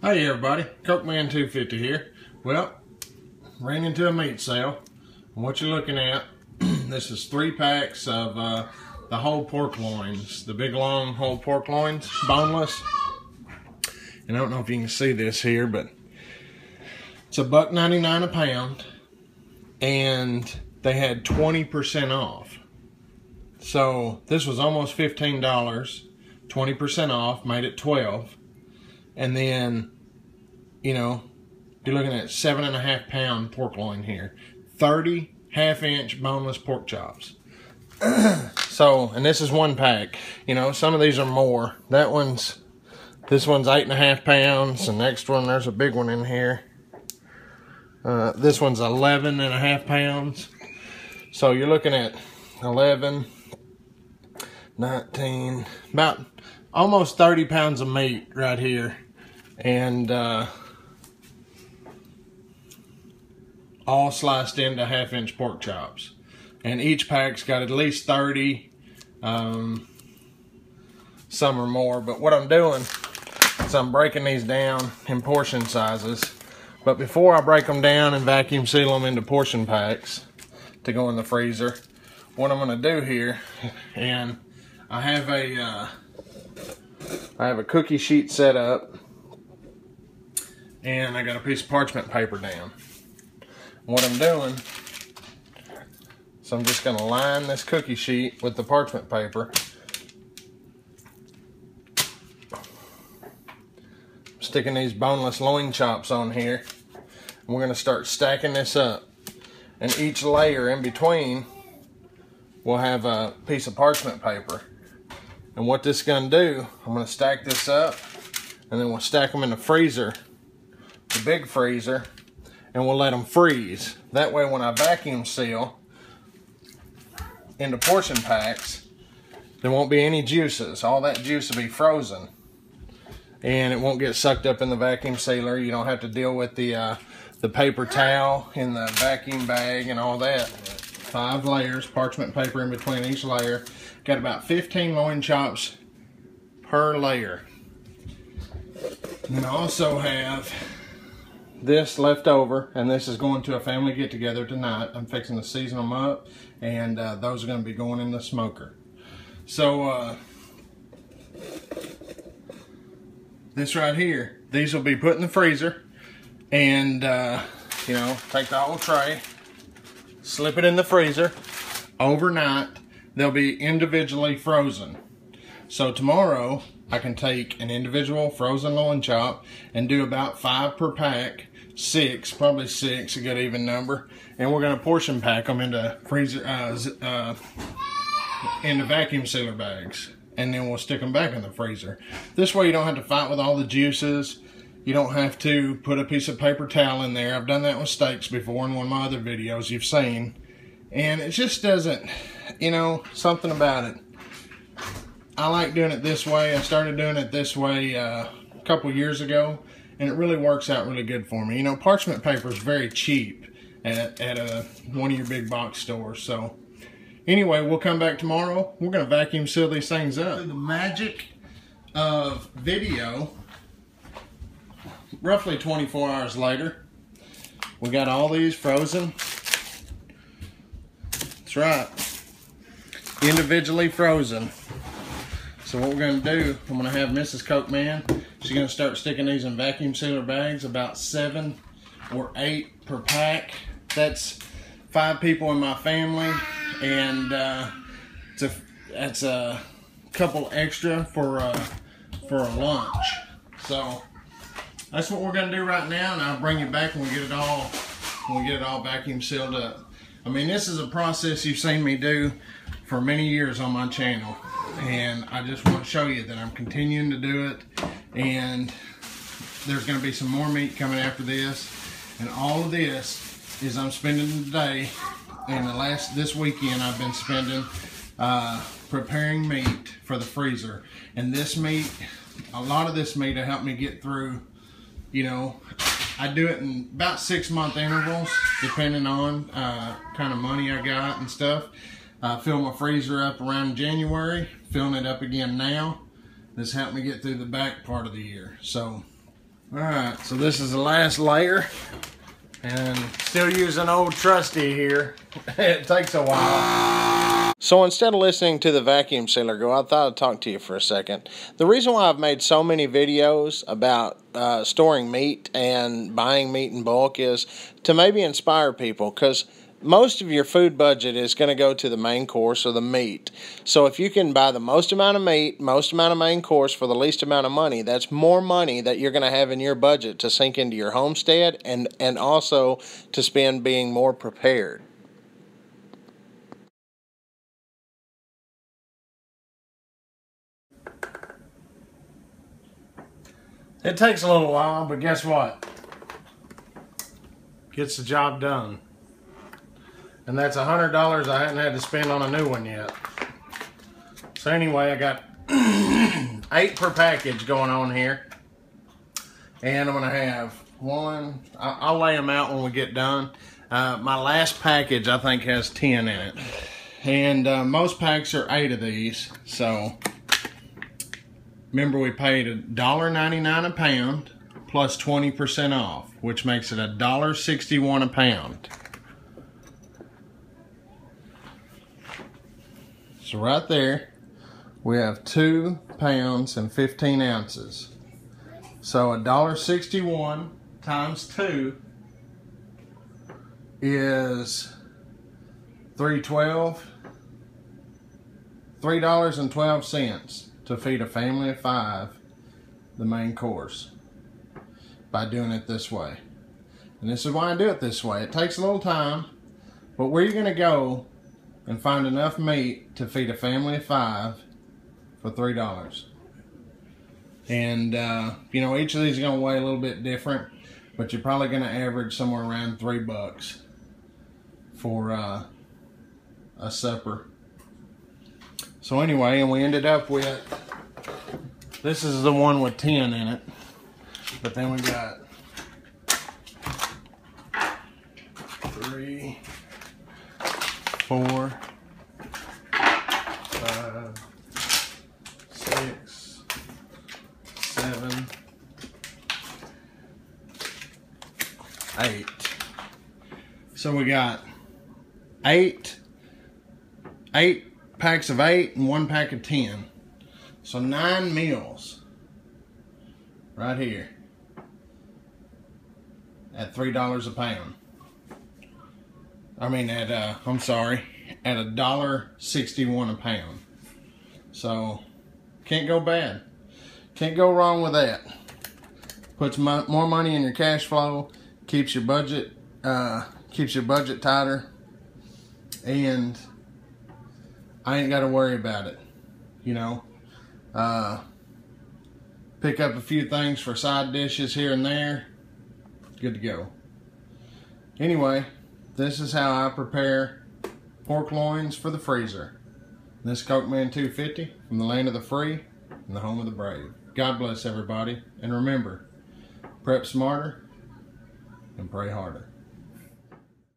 Hey everybody, Cokeman 250 here. Well, ran into a meat sale. And what you're looking at, this is 3 packs of the whole pork loins, the big long whole pork loins, boneless. And I don't know if you can see this here, but it's $1.99 a pound, and they had 20% off. So this was almost $15, 20% off, made it $12. And then, you know, you're looking at 7.5 pound pork loin here. 30 half-inch boneless pork chops. So, and this is 1 pack. You know, some of these are more. This one's 8.5 pounds. The next one, there's a big one in here. This one's 11.5 pounds. So you're looking at 11, 19, about almost 30 pounds of meat right here. And all sliced into half-inch pork chops. And each pack's got at least 30, some or more. But what I'm doing is I'm breaking these down in portion sizes. But before I break them down and vacuum seal them into portion packs to go in the freezer, what I'm going to do here, and I have a cookie sheet set up, and I got a piece of parchment paper down. What I'm doing, so I'm just going to line this cookie sheet with the parchment paper. I'm sticking these boneless loin chops on here. And we're going to start stacking this up. And each layer in between will have a piece of parchment paper. And what this is going to do, I'm going to stack this up, and then we'll stack them in the freezer, the big freezer, and we'll let them freeze. That way when I vacuum seal into portion packs, there won't be any juices. All that juice will be frozen, and it won't get sucked up in the vacuum sealer. You don't have to deal with the paper towel in the vacuum bag and all that. 5 layers, parchment paper in between each layer. Got about 15 loin chops per layer. And I also have this left over, and this is going to a family get-together tonight. I'm fixing to season them up, and those are going to be going in the smoker. So this right here, these will be put in the freezer, and you know, take the whole tray, slip it in the freezer overnight. They'll be individually frozen. So tomorrow I can take an individual frozen loin chop and do about 5 per pack, 6, probably 6, a good even number. And we're going to portion pack them into freezer, into vacuum sealer bags, and then we'll stick them back in the freezer. This way you don't have to fight with all the juices. You don't have to put a piece of paper towel in there. I've done that with steaks before in one of my other videos you've seen. And it just doesn't, you know, something about it. I like doing it this way. I started doing it this way a couple years ago, and it really works out really good for me. You know, parchment paper is very cheap at one of your big box stores. So anyway, we'll come back tomorrow. We're going to vacuum seal these things up. Through the magic of video, roughly 24 hours later, we got all these frozen. That's right, individually frozen. So what we're going to do, I'm going to have Mrs. Cokeman, she's going to start sticking these in vacuum sealer bags, about 7 or 8 per pack. That's 5 people in my family, and that's a couple extra for a lunch. So that's what we're going to do right now, and I'll bring you back when we get it all vacuum sealed up. I mean, this is a process you've seen me do for many years on my channel, and I just want to show you that I'm continuing to do it. And there's going to be some more meat coming after this, and all of this is I'm spending today, and this weekend I've been spending preparing meat for the freezer. And this meat, a lot of this meat will help me get through, you know, I do it in about 6-month intervals, depending on kind of money I got and stuff. Fill my freezer up around January, filling it up again now. This helped me get through the back part of the year. So Alright, so this is the last layer. And still using old trusty here. It takes a while. So instead of listening to the vacuum sealer go, I thought I'd talk to you for a second. The reason why I've made so many videos about storing meat and buying meat in bulk is to maybe inspire people, because most of your food budget is going to go to the main course or the meat. So if you can buy the most amount of meat, most amount of main course for the least amount of money, that's more money that you're going to have in your budget to sink into your homestead and also to spend being more prepared. It takes a little while, but guess what? Gets the job done. And that's $100 I hadn't had to spend on a new one yet. So anyway, I got 8 per package going on here. And I'm going to have one. I'll lay them out when we get done. My last package, I think, has 10 in it. And most packs are 8 of these. So remember, we paid $1.99 a pound plus 20% off, which makes it $1.61 a pound. So right there, we have 2 pounds and 15 ounces. So $1.61 times 2 is $3.12 to feed a family of 5 the main course by doing it this way. And this is why I do it this way. It takes a little time, but where you're going to go and find enough meat to feed a family of 5 for $3. And you know, each of these is going to weigh a little bit different, but you're probably going to average somewhere around $3 for a supper. So anyway, and we ended up with, this is the one with 10 in it, but then we got 3, 4, 5, 6, 7, 8. So we got 8 packs of 8 and 1 pack of 10. So 9 meals right here at $3 a pound. I mean at I'm sorry, at $1.61 a pound. So can't go bad. Can't go wrong with that. Puts more money in your cash flow, keeps your budget tighter, and I ain't got to worry about it. You know, pick up a few things for side dishes here and there. Good to go. Anyway, this is how I prepare pork loins for the freezer. This is Cokeman 250 from the land of the free and the home of the brave. God bless everybody, and remember, prep smarter and pray harder.